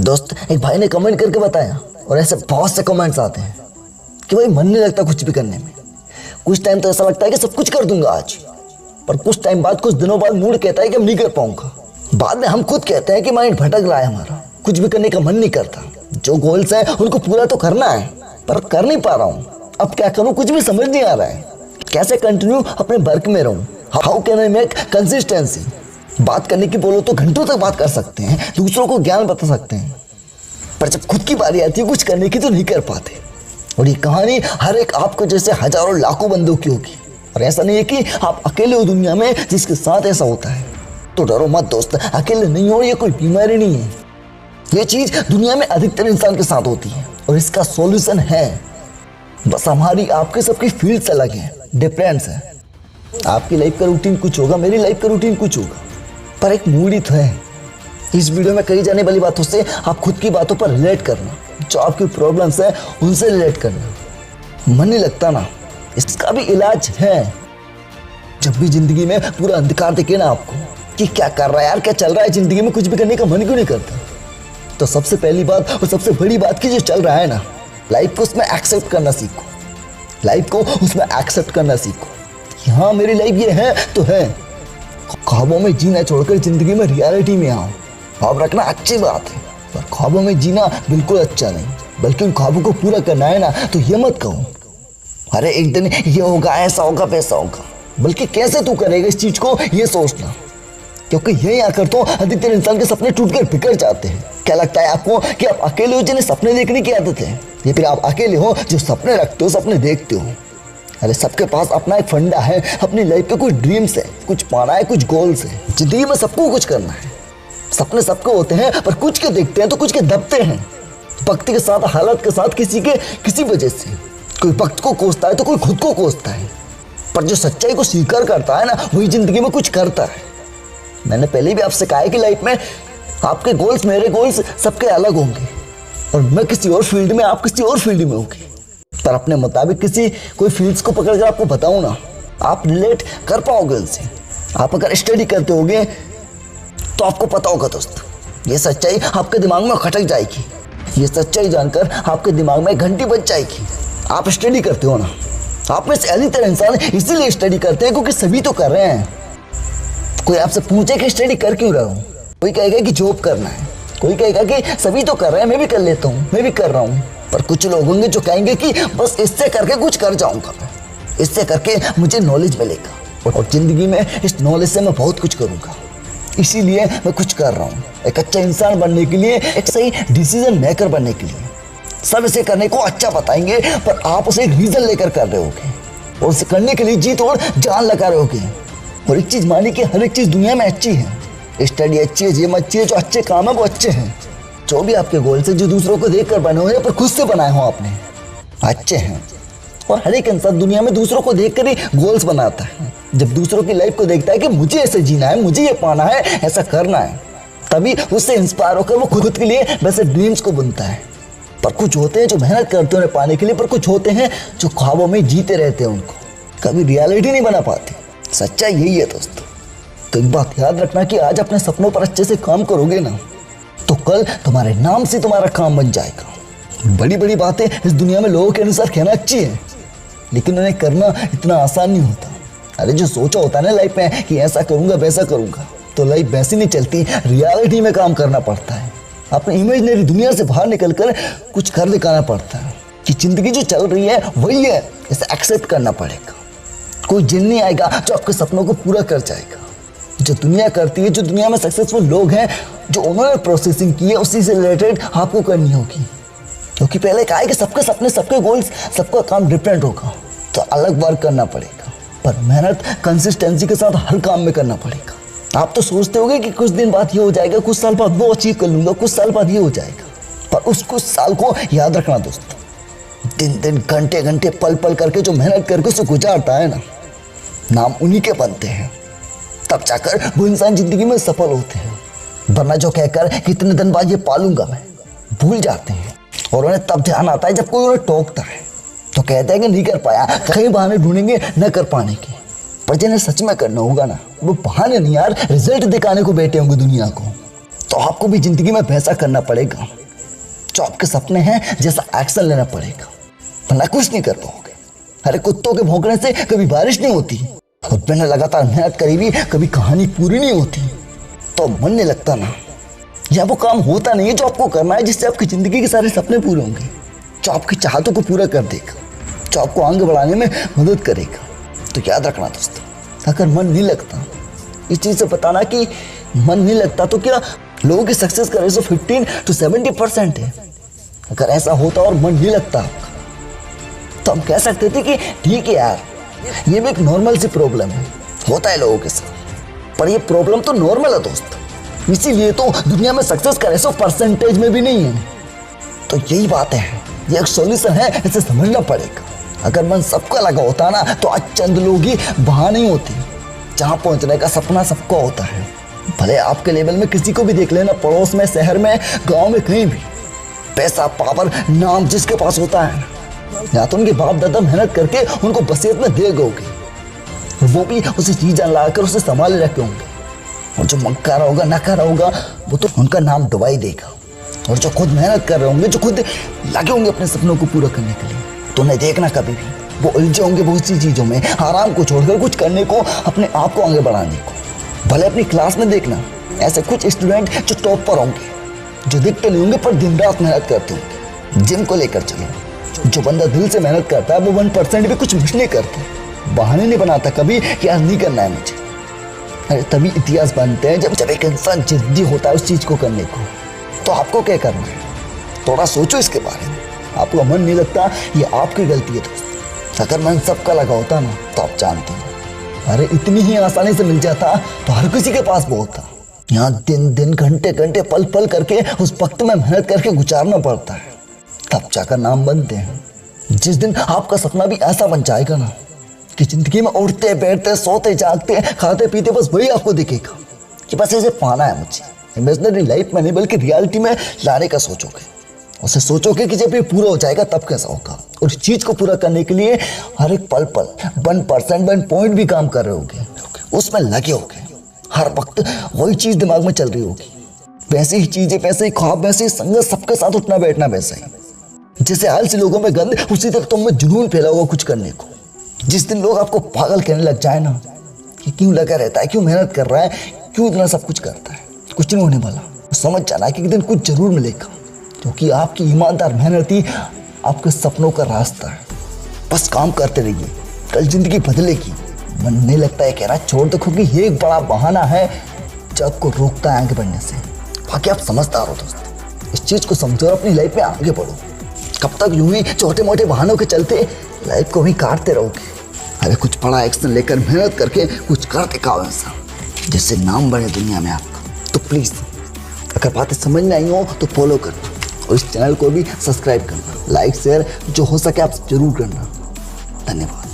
दोस्त एक भाई ने कमेंट करके बताया, और ऐसे बहुत से कमेंट्स आते हैं कि भाई मन नहीं लगता कुछ भी करने में। कुछ टाइम तो ऐसा लगता है कि सब कुछ कर दूंगा आज, पर कुछ टाइम बाद, कुछ दिनों बाद मूड कहता है कि अब नहीं कर पाऊंगा। बाद में हम खुद कहते हैं कि माइंड भटक रहा है हमारा, कुछ भी करने का मन नहीं करता। जो गोल्स हैं उनको पूरा तो करना है, पर कर नहीं पा रहा हूँ। अब क्या करूँ, कुछ भी समझ नहीं आ रहा है। कैसे कंटिन्यू अपने वर्क में रहूँ? How can I make consistency? बात करने की बोलो तो घंटों तक बात कर सकते हैं, दूसरों को ज्ञान बता सकते हैं, पर जब खुद की बारी आती है कुछ करने की तो नहीं कर पाते। और ये कहानी हर एक आपको जैसे हजारों लाखों बंदों की होगी, और ऐसा नहीं है कि आप अकेले हो दुनिया में जिसके साथ ऐसा होता है। तो डरो मत दोस्त, अकेले नहीं हो, ये कोई बीमारी नहीं है। ये चीज दुनिया में अधिकतर इंसान के साथ होती है, और इसका सॉल्यूशन है। बस हमारी आपके सबकी फील्ड्स अलग है, डिफरेंस है। आपकी लाइफ का रूटीन कुछ होगा, मेरी लाइफ का रूटीन कुछ होगा, पर एक मूड ही तो है। इस वीडियो में कही जाने वाली बातों से आप खुद की बातों पर रिलेट करना, जो आपकी प्रॉब्लम्स है उनसे रिलेट करना। मन नहीं लगता ना, इसका भी इलाज है। जब भी जिंदगी में पूरा अंधकार दिखे ना आपको कि क्या कर रहा है यार, क्या चल रहा है जिंदगी में, कुछ भी करने का मन क्यों नहीं करता, तो सबसे पहली बात और सबसे बड़ी बात की जो चल रहा है ना, लाइफ को उसमें एक्सेप्ट करना सीखो। लाइफ को उसमें एक्सेप्ट करना सीखो कि हाँ मेरी लाइफ ये है तो है। ख्वाबों में जीना छोड़कर जिंदगी में रियलिटी में आओ। ख्वाब रखना अच्छी बात है, पर ख्वाबों में जीना बिल्कुल अच्छा नहीं। बल्कि उन ख्वाबों को पूरा करना है ना, तो ये मत कहो अरे एक दिन ये होगा, ऐसा होगा, वैसा होगा, बल्कि कैसे तू करेगा इस चीज को ये सोचना। क्योंकि यही आकर तो अधिकतर इंसान के सपने टूटकर बिखर जाते हैं। क्या लगता है आपको कि आप अकेले हो जिन्हें सपने देखने की आदत है, या फिर आप अकेले हो जो सपने रखते हो, सपने देखते हो? अरे सबके पास अपना एक फंडा है, अपनी लाइफ के कुछ ड्रीम्स है, कुछ पाना है, कुछ गोल्स है। जिंदगी में सबको कुछ करना है। सपने सबको होते हैं, पर कुछ के देखते हैं तो कुछ के दबते हैं। वक्त के साथ, हालत के साथ, किसी वजह से कोई वक्त को कोसता है तो कोई खुद को कोसता है। पर जो सच्चाई को स्वीकार करता है ना, वही जिंदगी में कुछ करता है। मैंने पहले भी आपसे कहा है कि लाइफ में आपके गोल्स, मेरे गोल्स सबके अलग होंगे, और मैं किसी और फील्ड में, आप किसी और फील्ड में होंगे। पर अपने मुताबिक कोई फील्ड्स को पकड़कर आपको बताऊं ना, आप रिलेट कर पाओगे उनसे। आप अगर स्टडी करते होगे तो आपको पता होगा दोस्त, ये सच्चाई आपके दिमाग में खटक जाएगी। ये सच्चाई जानकर आपके दिमाग में घंटी बज जाएगी। आप स्टडी करते हो ना, आप में से अधिकतर इंसान इसीलिए स्टडी करते हैं क्योंकि सभी तो कर रहे हैं। कोई आपसे पूछे कि स्टडी कर क्यों रहा हूँ, कोई कहेगा कि जॉब करना है, कोई कहेगा कि सभी तो कर रहे हैं, मैं भी कर लेता हूँ, मैं भी कर रहा हूँ। पर कुछ लोग होंगे जो कहेंगे कि बस इससे करके कुछ कर जाऊंगा, मैं इससे करके मुझे नॉलेज मिलेगा, और जिंदगी में इस नॉलेज से मैं बहुत कुछ करूंगा, इसीलिए मैं कुछ कर रहा हूँ। एक अच्छा इंसान बनने के लिए, एक सही डिसीजन मेकर बनने के लिए सब इसे करने को अच्छा बताएंगे, पर आप उसे एक रीजन लेकर कर रहे होगे, और उसे करने के लिए जी तोड़ जान लगा रहे होगे। और एक चीज मानिए कि हर एक चीज दुनिया में अच्छी है। स्टडी अच्छी है, जिम अच्छी है, जो अच्छे काम है वो अच्छे हैं। जो भी आपके गोल्स है, जो दूसरों को देखकर बने हुए हैं पर खुद से बनाए हो आपने, अच्छे हैं। और हर एक इंसान दुनिया में दूसरों को देखकर ही गोल्स बनाता है। जब दूसरों की लाइफ को देखता है कि मुझे ऐसे जीना है, मुझे ये पाना है, ऐसा करना है, तभी उससे इंस्पायर होकर वो खुद के लिए वैसे ड्रीम्स को बुनता है। पर कुछ होते हैं जो मेहनत करते हैं पाने के लिए, पर कुछ होते हैं जो ख्वाबों में जीते रहते हैं, उनको कभी रियलिटी नहीं बना पाते। सच्चाई यही है दोस्तों। तो एक बात याद रखना कि आज अपने सपनों पर अच्छे से काम करोगे ना, तो कल तुम्हारे नाम से तुम्हारा काम बन जाएगा। बड़ी बड़ी बातें इस दुनिया में लोगों के अनुसार कहना अच्छी है, लेकिन उन्हें करना इतना आसान नहीं होता। अरे जो सोचा होता है ना लाइफ में कि ऐसा करूंगा, वैसा करूंगा, तो लाइफ वैसी नहीं चलती। रियलिटी में काम करना पड़ता है। अपनी इमेजिनरी दुनिया से बाहर निकलकर कुछ कर दिखाना पड़ता है कि जिंदगी जो चल रही है वही है, इसे एक्सेप्ट करना पड़ेगा। कोई जिन नहीं आएगा जो आपके सपनों को पूरा कर जाएगा। जो दुनिया करती है, जो दुनिया में सक्सेसफुल लोग हैं, जो उन्होंने प्रोसेसिंग की है, उसी से रिलेटेड आपको करनी होगी। क्योंकि पहले कहा है कि सबके सपने, सबके गोल्स, सबका काम डिफरेंट होगा, तो अलग वर्क करना पड़ेगा। पर मेहनत कंसिस्टेंसी के साथ हर काम में करना पड़ेगा। आप तो सोचते होंगे कि कुछ दिन बाद ये हो जाएगा, कुछ साल बाद वो अचीव कर लूंगा, कुछ साल बाद ये हो जाएगा, पर उस कुछ साल को याद रखना दोस्तों। दिन दिन, घंटे घंटे, पल पल करके जो मेहनत करके उसे गुजारता है ना, नाम उन्हीं के बनते हैं। तब जाकर वो इंसान जिंदगी में सफल होते हैं। वरना जो कहकर कितने दिन बाद ये पालूंगा मैं, भूल जाते हैं। और उन्हें तब ध्यान आता है जब कोई उन्हें टोकता है, तो कहते हैं कि नहीं कर पाया, कहीं बहाने ढूंढेंगे न कर पाने के। पर जिन्हें सच में करना होगा ना, वो बहाने नहीं यार, रिजल्ट दिखाने को बैठे होंगे दुनिया को। तो आपको भी जिंदगी में वैसा करना पड़ेगा जो आपके सपने हैं, जैसा एक्शन लेना पड़ेगा, वरना कुछ नहीं कर पाओगे। अरे कुत्तों के भौंकने से कभी बारिश नहीं होती, खुद मैंने लगातार मेहनत करी भी कभी कहानी पूरी नहीं होती। तो मन नहीं लगता ना, या वो काम होता नहीं है जो आपको करना है, जिससे आपकी जिंदगी के सारे सपने पूरे होंगे, जो आपकी चाहतों को पूरा कर देगा, जो आपको आगे बढ़ाने में मदद करेगा। तो याद रखना दोस्तों, अगर मन नहीं लगता, इस चीज़ से बताना कि मन नहीं लगता तो क्या लोगों की सक्सेस का रेशो 15 to 70% है। अगर ऐसा होता और मन नहीं लगता आपका, तो हम कह सकते थे कि ठीक है यार, ये भी एक नॉर्मल सी प्रॉब्लम है, होता है लोगों के साथ। पर ये प्रॉब्लम तो नॉर्मल है दोस्त, इसीलिए तो दुनिया में सक्सेस का रेशो परसेंटेज में भी नहीं है। तो यही बात है, ये एक सॉल्यूशन है, इसे समझना पड़ेगा। अगर मन सबका लगा होता ना, तो आज चंद लोग ही वहां नहीं होते जहां पहुंचने का सपना सबका होता है। भले आपके लेवल में किसी को भी देख लेना, पड़ोस में, शहर में, गांव में, कहीं भी पैसा, पावर, नाम जिसके पास होता है, या तो उनके बाप दादा मेहनत करके उनको वसीयत में दे गए होंगे, वो भी उसे चीज लाकर उसे संभाले रखे होंगे। और जो मक्कार होगा, नकार होगा, वो तो उनका नाम डुबाई देगा। और जो खुद मेहनत कर रहे होंगे, जो खुद लगे होंगे अपने सपनों को पूरा करने के लिए, तो उन्हें देखना कभी भी वो उलझे होंगे बहुत सी चीजों में, आराम को छोड़कर कुछ करने को, अपने आप को आगे बढ़ाने को। भले अपनी क्लास में देखना ऐसे कुछ स्टूडेंट जो टॉप पर होंगे, जो दिखते नहीं होंगे पर दिन रात मेहनत करते होंगे। जिम को लेकर चलो, जो बंदा दिल से मेहनत करता है वो 1% भी कुछ मिस नहीं करता, बहाने नहीं बनाता कभी कि आज नहीं करना है मुझे। अरे तभी इतिहास बनते हैं जब एक इंसान जिद्दी होता है उस चीज को करने को। तो आपको क्या करना है, थोड़ा सोचो इसके बारे में। आपका मन नहीं लगता, ये आपकी गलती है दोस्त। अगर मन सबका लगा होता ना, तो आप जानते हैं, अरे इतनी ही आसानी से मिल जाता तो हर किसी के पास वो होता। यहाँ दिन दिन, घंटे घंटे, पल पल करके उस वक्त में मेहनत करके गुजारना पड़ता है, तब जाकर नाम बनते हैं। जिस दिन आपका सपना भी ऐसा बन जाएगा ना कि जिंदगी में उठते बैठते, सोते जागते, खाते पीते बस वही आपको दिखेगा कि बस इसे पाना है मुझे, इमेजिनरी लाइफ में नहीं बल्कि रियलिटी में लाने का सोचोगे। उसे सोचोगे कि जब ये पूरा हो जाएगा तब कैसा होगा। और इस चीज को पूरा करने के लिए हर एक पल पल 1%, 1 पॉइंट भी काम कर रहे होगे, उसमें लगे होगे, हर वक्त वही चीज दिमाग में चल रही होगी, वैसे ही चीजें, वैसे ही ख्वाब, वैसे ही संगत, सबके साथ उठना बैठना वैसा ही। जैसे आलसी लोगों में गंद, उसी तक तुम में जुनून फैला होगा कुछ करने को। जिस दिन लोग आपको पागल कहने लग जाए ना कि क्यों लगा रहता है, क्यों मेहनत कर रहा है, क्यों इतना सब कुछ करता है, कुछ नहीं होने वाला। समझ जाना कि एक दिन कुछ जरूर मिलेगा, क्योंकि आपकी ईमानदार मेहनत ही आपके सपनों का रास्ता है। बस काम करते रहिए, कल जिंदगी बदलेगी। मन नहीं लगता है कहना छोड़ दो, क्योंकि ये एक बड़ा बहाना है जो आपको रोकता है आगे बढ़ने से। बाकी आप समझदार हो दोस्त, इस चीज को समझो और अपनी लाइफ में आगे बढ़ो। कब तक यूं ही छोटे मोटे बहानों के चलते लाइफ को भी काटते रहोगे। अरे कुछ बड़ा एक्शन लेकर मेहनत करके कुछ कर दिखाओ ऐसा जिससे नाम बने दुनिया में आपका। तो प्लीज अगर बातें समझ में आई हो तो फॉलो करना, और इस चैनल को भी सब्सक्राइब करना, लाइक शेयर जो हो सके आप जरूर करना। धन्यवाद।